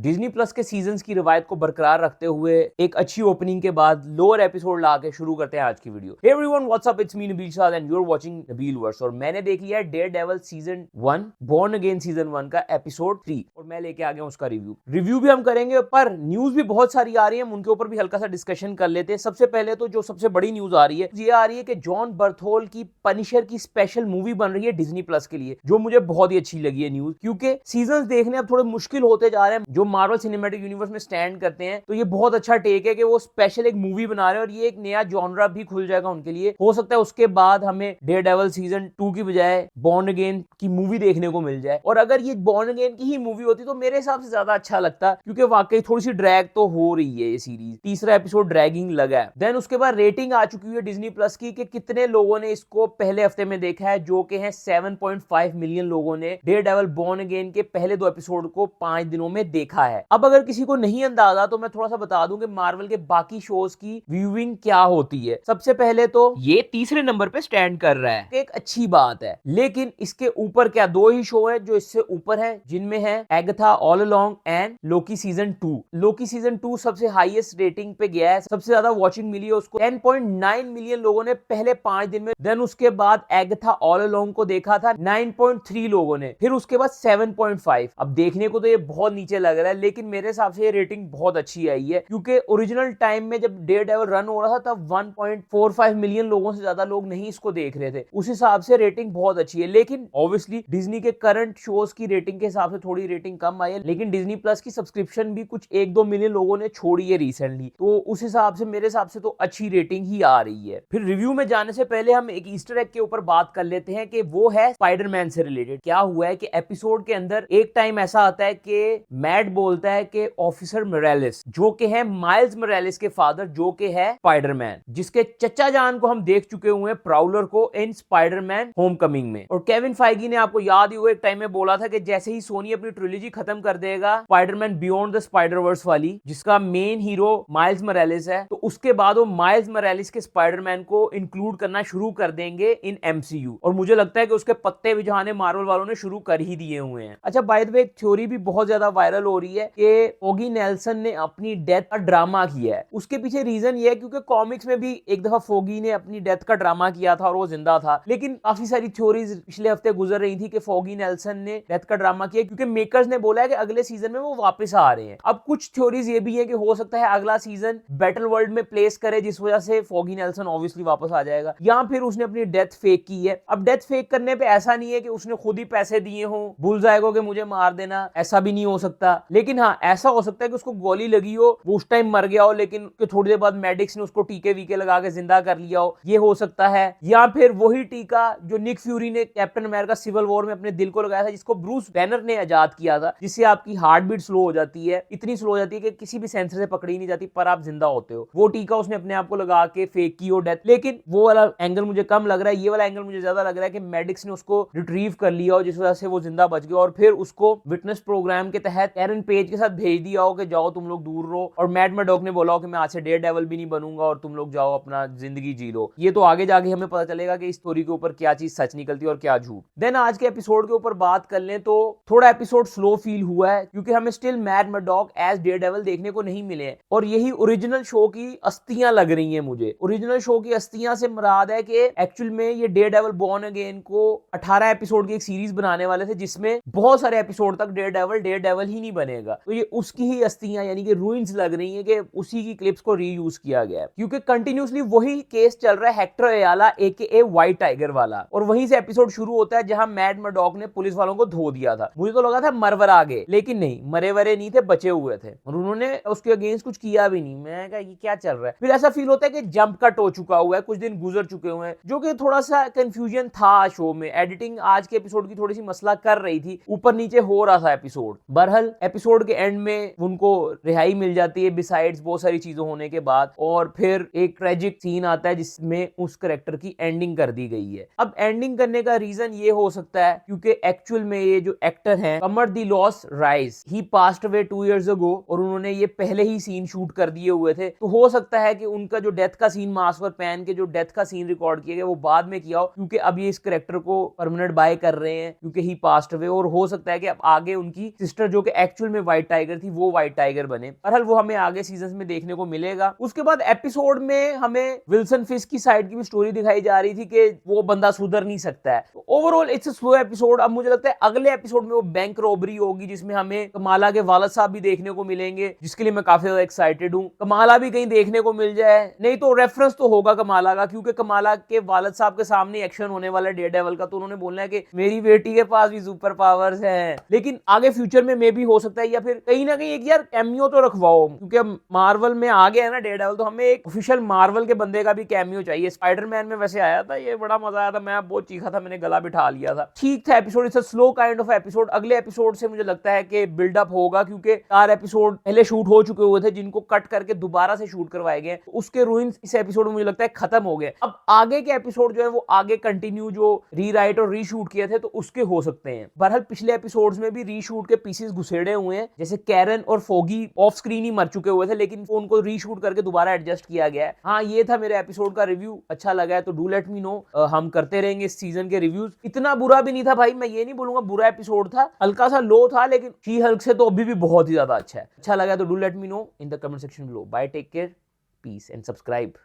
Disney plus के seasons की रिवायत को बरकरार रखते हुए एक अच्छी ओपनिंग के बाद लोअर एपिसोड लाके शुरू करते हैं आज की video. Hey everyone, what's up? It's me Nabeel शाद and you're watching Nabeel verse. और मैंने देख लिया है Daredevil season 1 born again season 1 का एपिसोड 3 और मैं लेके आ गया उसका रिव्यू भी हम करेंगे, पर न्यूज भी बहुत सारी आ रही है, उनके ऊपर भी हल्का सा डिस्कशन कर लेते हैं। सबसे पहले तो जो सबसे बड़ी न्यूज आ रही है ये आ रही है कि जॉन बर्थोल की पनिशर की स्पेशल मूवी बन रही है डिज्नी प्लस के लिए, जो मुझे बहुत ही अच्छी लगी है न्यूज, क्योंकि सीजन देखने अब थोड़े मुश्किल होते जा रहे हैं। जो मार्वल सिनेमैटिक यूनिवर्स में स्टैंड करते हैं तो ये बहुत अच्छा टेक है कि वो स्पेशल एक मूवी बना रहे हैं और ये एक नया जॉनरा भी खुल जाएगा उनके लिए। हो सकता है उसके बाद हमें डेयरडेविल सीजन 2 की बजाय बॉर्न अगेन की मूवी देखने को मिल जाए, और अगर ये बॉर्न अगेन की ही मूवी होती तो मेरे हिसाब से ज्यादा अच्छा लगता, क्योंकि वाकई थोड़ी सी ड्रैग तो हो रही है ये सीरीज। तीसरा एपिसोड ड्रैगिंग लगा है। देन उसके बाद रेटिंग आ चुकी है डिज्नी प्लस की कि कितने लोगों ने इसको पहले हफ्ते में देखा है, जो कि है 7.5 मिलियन लोगों ने डेयरडेविल बॉर्न अगेन के पहले 2 एपिसोड को 5 दिनों में देखा है। अब अगर किसी को नहीं अंदाजा तो मैं थोड़ा सा बता दूं कि मार्वल के बाकी शोज की व्यूइंग क्या होती है। सबसे पहले तो ये तीसरे नंबर पे स्टैंड कर रहा है, एक अच्छी बात है, लेकिन इसके ऊपर क्या 2 ही शो है जो इससे ऊपर है, जिनमें है Agatha all along and Loki season 2। Loki season 2 सबसे हाईएस्ट रेटिंग पे गया है, सबसे ज्यादा वॉचिंग मिली है उसको, 10.9 मिलियन लोगों ने पहले 5 दिन में। देन उसके बाद एगाथा ऑल अलोंग को देखा था 9.3 लोगों ने, फिर उसके बाद 7.5। अब देखने को तो ये बहुत नीचे लग रहा है, लेकिन मेरे हिसाब से ये रेटिंग बहुत अच्छी आई है, क्योंकि ओरिजिनल टाइम में जब डेयरडेविल रन हो रहा था तब 1.45 मिलियन लोगों से ज्यादा लोग नहीं इसको देख रहे थे। उस हिसाब से रेटिंग बहुत अच्छी है, लेकिन ऑब्वियसली डिज्नी के करंट शोज की रेटिंग के हिसाब से थोड़ी रेटिंग कम आई है, लेकिन डिज्नी प्लस की सब्सक्रिप्शन भी कुछ 1-2 मिलियन लोगों ने छोड़ी है रिसेंटली, तो उस हिसाब से मेरे हिसाब से तो अच्छी रेटिंग ही आ रही है। फिर रिव्यू में जाने से पहले हम एक ईस्टर एग के ऊपर बात कर लेते हैं कि वो है स्पाइडरमैन से रिलेटेड। क्या हुआ है कि एपिसोड के अंदर एक टाइम ऐसा आता है कि मैट बोलता है कि ऑफिसर मोरेलिस, जो कि है माइल्स मोरेलिस के फादर, जो कि है स्पाइडरमैन, जिसके चचा जान को हम देख चुके हुए हैं प्राउलर को इन स्पाइडरमैन होमकमिंग में। और केविन फाइगी ने, आपको याद ही हो, एक टाइम में बोला था कि जैसे ही सोनी अपनी ट्रिलॉजी खत्म कर देगा Spiderman beyond the Spider Verse वाली, जिसका मेन हीरो माइल्स मोरेलिस है, तो उसके बाद वो माइल्स मोरेलिस के स्पाइडरमैन को इंक्लूड करना शुरू कर देंगे इन एमसीयू। और मुझे लगता है कि उसके पत्ते बिछाने मार्वल वालों ने शुरू कर ही दिए हुए हैं। अच्छा, बाय द वे, एक थ्योरी भी बहुत ज्यादा वायरल हो रही है कि फोगी नेल्सन ने अपनी डेथ का ड्रामा किया है। उसके पीछे रीजन ये है क्योंकि कॉमिक्स में भी एक दफा फोगी ने अपनी डेथ का ड्रामा किया था और वो जिंदा था, लेकिन काफी सारी थ्योरीज पिछले हफ्ते गुजर रही थी कि फोगी नेल्सन ने डेथ का ड्रामा किया, क्योंकि मेकर्स ने बोला है कि अगले सीजन में वो वापस आ रहे हैं। अब कुछ थ्योरीज ये भी है कि हो सकता है अगला सीजन बैटल वर्ल्ड में प्लेस करे, जिस वजह से फोगी नेल्सन ऑब्वियसली वापस आ जाएगा, या फिर उसने अपनी डेथ फेक की है। अब डेथ फेक करने पे ऐसा नहीं है कि उसने खुद ही पैसे दिए हों बुलजाई को कि मुझे मार देना, ऐसा भी नहीं हो सकता, लेकिन हाँ ऐसा हो सकता है कि उसको गोली लगी हो, वो उस टाइम मर गया हो, लेकिन थोड़ी देर बाद मेडिक्स ने उसको टीके वीके लगा के जिंदा कर लिया हो, ये हो सकता है। या फिर वही टीका जो निक फ्यूरी ने कैप्टन अमेरिका सिविल वॉर में अपने दिल को लगाया था, जिसको ब्रूस बैनर ने आजाद किया था, जिससे आपकी हार्ट बीट स्लो हो जाती है, इतनी स्लो हो जाती है कि किसी भी सेंसर से पकड़ी नहीं जाती, पर आप जिंदा होते हो, वो टीका उसने अपने आप को लगा के फेक की हो डेथ। लेकिन वो वाला एंगल मुझे कम लग रहा है, ये वाला एंगल मुझे ज्यादा लग रहा है कि मेडिक्स ने उसको रिट्रीव कर लिया हो, जिस वजह से वो जिंदा बच गया, और फिर उसको विटनेस प्रोग्राम के तहत कैरन पेज के साथ भेज दिया हो कि जाओ तुम लोग दूर रहो, और मैट मर्डॉक ने बोला हो कि मैं आज से डेयरडेविल भी नहीं बनूंगा और तुम लोग जाओ अपना जिंदगी जी लो। ये तो आगे जाके हमें पता चलेगा कि इस स्टोरी के ऊपर क्या चीज सच निकलती है और क्या झूठ। देन आज के एपिसोड के ऊपर बात कर लें तो थोड़ा एपिसोड स्लो फील हुआ है, क्योंकि हमें still Matt Murdock as Daredevil देखने को नहीं मिले हैं, और यही ओरिजिनल शो की अस्थियां लग रही है मुझे। ओरिजिनल शो की अस्थियां से मुराद है कि एक्चुअल में ये डेयरडेविल बॉर्न अगेन को 18 एपिसोड की एक सीरीज बनाने वाले थे, जिसमें बहुत सारे एपिसोड तक डेयरडेविल ही नहीं बनेगा, तो ये उसकी ही अस्थियां यानी कि रूइंस लग रही है कि उसी की क्लिप्स को रीयूज किया गया है, क्योंकि कंटिन्यूसली वही केस चल रहा है हेक्टर अयाला एके व्हाइट टाइगर वाला, और वहीं से एपिसोड शुरू होता है जहां मैट मर्डॉक ने पुलिस वालों को धो दिया था। मुझे तो लगा था मरवर आ गए, लेकिन नहीं, मरे वरे नहीं थे, बचे हुए थे, और उन्होंने उसके अगेंस्ट कुछ किया भी नहीं। मैं कहा ये क्या चल रहा है। फिर ऐसा फील होता है कि जंप कट हो चुका हुआ है, कुछ दिन गुजर चुके हुए हैं, जो कि थोड़ा सा कंफ्यूजन था शो में। एडिटिंग आज के एपिसोड की थोड़ी सी मसला कर रही थी, ऊपर नीचे हो रहा था एपिसोड। बहरहाल एपिसोड के एंड में उनको रिहाई मिल जाती है बिसाइड्स बहुत सारी चीजों होने के बाद, और फिर एक ट्रेजिक सीन आता है जिसमें उस कैरेक्टर की एंडिंग कर दी गई है। अब एंडिंग करने का रीजन ये हो सकता है क्योंकि एक्चुअल में ये जो एक्टर हैं कमर दी लॉस राइस, ही पास्ड अवे 2 years ago, और उन्होंने ये पहले ही सीन शूट कर दिए हुए थे, तो हो सकता है कि उनका जो डेथ का सीन, मास्क और पैन के जो डेथ का सीन रिकॉर्ड किया गया वो बाद में किया हो, क्योंकि अब ये इस कैरेक्टर को परमानेंट बाय कर रहे हैं क्योंकि ही पास्ड अवे, और हो सकता है कि अब आगे उनकी सिस्टर जो कि एक्चुअल में व्हाइट टाइगर थी वो व्हाइट टाइगर बने। बहरहाल वो हमें आगे सीजन में देखने को मिलेगा। उसके बाद एपिसोड में हमें विल्सन फिस्क की साइड की भी स्टोरी दिखाई जा रही थी कि वो बंदा सुधर नहीं सकता है। Overall it's a slow episode. अब मुझे लगता है अगले एपिसोड में वो बैंक रॉबरी होगी जिसमें हमें कमाला के वालिद साहब भी देखने को मिलेंगे, जिसके लिए मैं काफी ज्यादा एक्साइटेड हूँ। कमाला भी कहीं देखने को मिल जाए, नहीं तो रेफरेंस तो होगा कमाला का, क्योंकि कमाला के वालिद साहब के सामने एक्शन होने वाला है डेयरडेविल का, तो उन्होंने बोलना है कि मेरी बेटी के पास भी सुपर पावर्स हैं। लेकिन आगे फ्यूचर में मे भी हो सकता है, या फिर कहीं ना कहीं एक यार कैमियो तो रखवाओ, क्योंकि अब मार्वल में आ गया है ना डेयरडेविल, तो हमें एक ऑफिशियल मार्वल के बंदे का भी कैमियो चाहिए। स्पाइडरमैन में वैसे आया था, ये बड़ा मजा आया था, मैं बहुत चीखा था, मैंने गला बिठा लिया था। ठीक था episode, it's a slow kind of episode. अगले एपिसोड से मुझे लगता है कि बिल्डअप होगा, क्योंकि 4 एपिसोड पहले शूट हो चुके हुए थे जिनको कट करके दोबारा से शूट करवाए गए, तो उसके रूइंस इस एपिसोड में मुझे लगता है खत्म हो गए। अब आगे के एपिसोड जो है वो आगे कंटिन्यू जो रीराइट और रीशूट किए थे तो उसके हो सकते हैं। बहरहाल पिछले एपिसोड्स में भी रीशूट के पीसेस घुसेड़े हुए हैं, जैसे कैरन और फोगी ऑफ स्क्रीन ही मर चुके हुए थे, लेकिन उनको रीशूट करके दोबारा एडजस्ट किया गया है। हाँ, ये था मेरे एपिसोड का रिव्यू। अच्छा लगा है तो डू लेट मी नो, हम करते रहेंगे इस सीजन के रिव्यूज। इतना बुरा भी नहीं था भाई, मैं ये नहीं बोलूंगा बुरा एपिसोड था, हल्का सा लो था, लेकिन शी हल्क से तो अभी भी बहुत ही ज्यादा अच्छा है। अच्छा लगा तो do let me know in the comment section below. Bye, take care, peace and subscribe.